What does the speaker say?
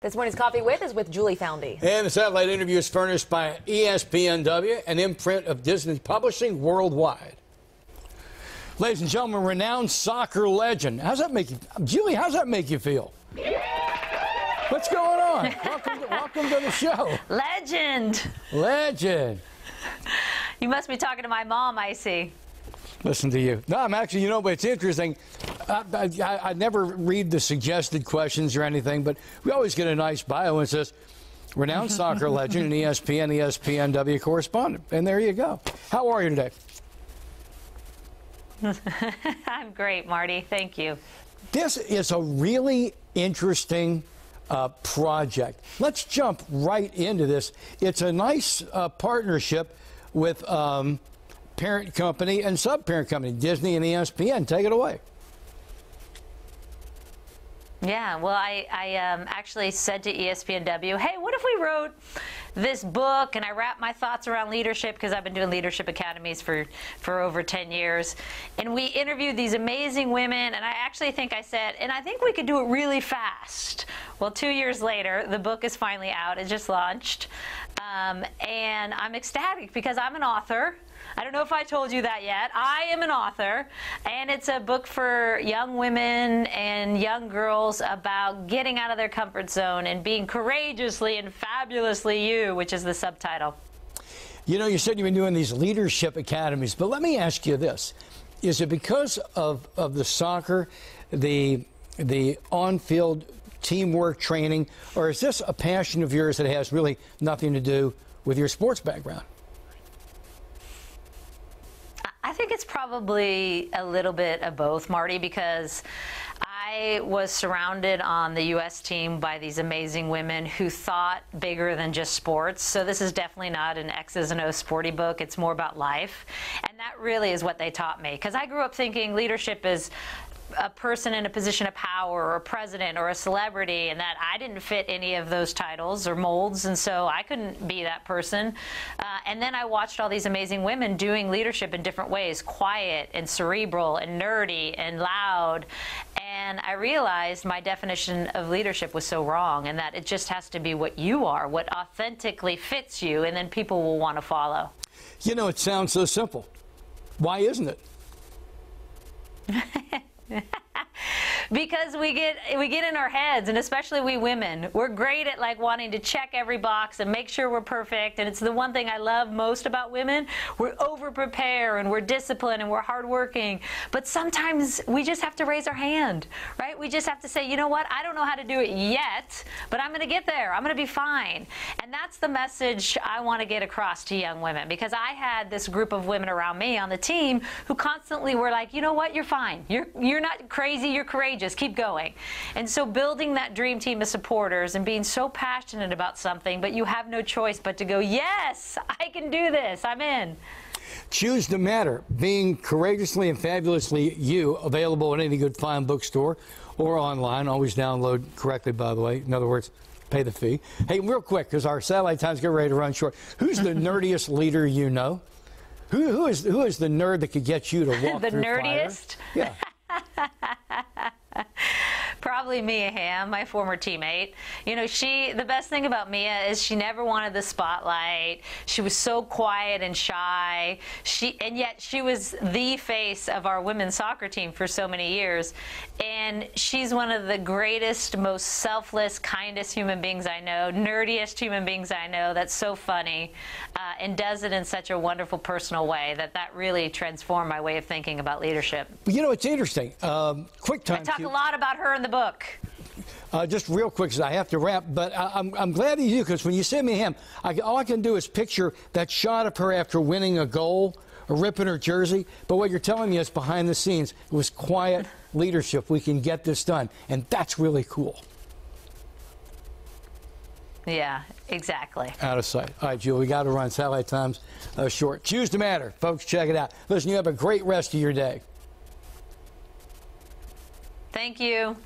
This morning's Coffee With is with Julie Foudy. And the satellite interview is furnished by ESPNW, an imprint of Disney Publishing worldwide. Ladies and gentlemen, renowned soccer legend. How's that make you, Julie, how's that make you feel? What's going on? Welcome to the show. Legend. Legend. You must be talking to my mom, I see. Listen to you. No, I'm actually, you know, but it's interesting. I never read the suggested questions or anything, but we always get a nice bio and it says, renowned soccer legend and ESPNW correspondent. And there you go. How are you today? I'm great, Marty. Thank you. This is a really interesting project. Let's jump right into this. It's a nice partnership with parent company and sub-parent company, Disney and ESPN. Take it away. Yeah, well, I actually said to ESPNW, hey, what if we wrote this book and I wrap my thoughts around leadership, because I've been doing leadership academies for over 10 years. And we interviewed these amazing women, and I actually think I said, and I think we could do it really fast. Well, 2 years later, the book is finally out. It just launched. And I'm ecstatic because I'm an author. I don't know if I told you that yet. I am an author, and it's a book for young women and young girls about getting out of their comfort zone and being courageously and fabulously you, which is the subtitle. You know, you said you've been doing these leadership academies, but let me ask you this. Is it because of the soccer, the on-field teamwork training, or is this a passion of yours that has really nothing to do with your sports background? I think it's probably a little bit of both, Marty, because I was surrounded on the U.S. team by these amazing women who thought bigger than just sports. So this is definitely not an X's and O's sporty book. It's more about life. And that really is what they taught me. Because I grew up thinking leadership is a person in a position of power or a president or a celebrity, and that I didn't fit any of those titles or molds, and so I couldn't be that person. And then I watched all these amazing women doing leadership in different ways, quiet and cerebral and nerdy and loud. And I realized my definition of leadership was so wrong, and that it just has to be what you are, what authentically fits you, and then people will want to follow. You know, it sounds so simple. Why isn't it? Because we get in our heads, and especially we women, we're great at like wanting to check every box and make sure we're perfect. And it's the one thing I love most about women. We're over prepare and we're disciplined and we're hardworking. But sometimes we just have to raise our hand, right? We just have to say, you know what? I don't know how to do it yet, but I'm going to get there. I'm going to be fine. And that's the message I want to get across to young women, because I had this group of women around me on the team who constantly were like, you know what? You're fine. You're not crazy. You're courageous. Keep going. And so building that dream team of supporters and being so passionate about something, but you have no choice but to go, yes, I can do this. I'm in. Choose to Matter, being courageously and fabulously you, available at any good fine bookstore or online. Always download correctly, by the way. In other words, pay the fee. Hey, real quick, because our satellite time's getting ready to run short. Who's the nerdiest leader you know? Who is the nerd that could get you to walk the through nerdiest? fire? Yeah. Probably Mia Hamm, my former teammate. You know, the best thing about Mia is she never wanted the spotlight. She was so quiet and shy. And yet she was the face of our women's soccer team for so many years. And she's one of the greatest, most selfless, kindest human beings I know, nerdiest human beings I know. That's so funny, and does it in such a wonderful, personal way that really transformed my way of thinking about leadership. You know, it's interesting. Quick time. I talk a lot about her in the book. Just real quick, because I have to wrap, but I'm glad you do, because when you send me him, all I can do is picture that shot of her after winning a goal or ripping her jersey. But what you're telling me is behind the scenes, it was quiet leadership. We can get this done, and that's really cool. Yeah, exactly. Out of sight. All right, Julie, we got to run. Satellite time's short. Choose to Matter. Folks, check it out. Listen, you have a great rest of your day. Thank you.